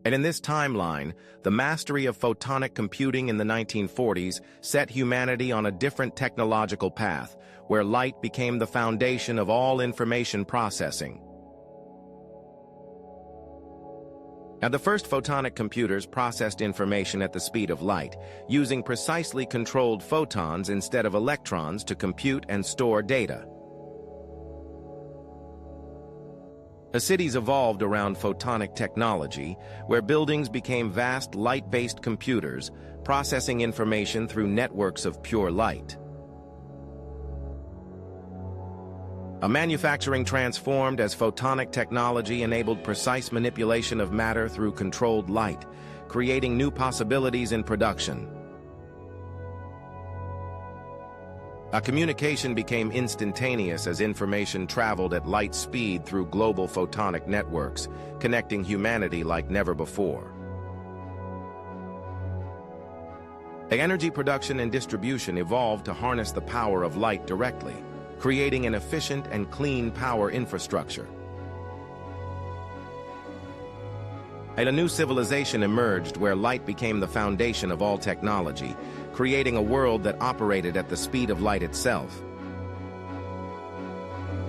And in this timeline, the mastery of photonic computing in the 1940s set humanity on a different technological path, where light became the foundation of all information processing. Now, the first photonic computers processed information at the speed of light, using precisely controlled photons instead of electrons to compute and store data. Cities evolved around photonic technology, where buildings became vast light-based computers, processing information through networks of pure light. Manufacturing transformed as photonic technology enabled precise manipulation of matter through controlled light, creating new possibilities in production. Communication became instantaneous as information traveled at light speed through global photonic networks, connecting humanity like never before. Energy production and distribution evolved to harness the power of light directly, creating an efficient and clean power infrastructure. And a new civilization emerged where light became the foundation of all technology, creating a world that operated at the speed of light itself.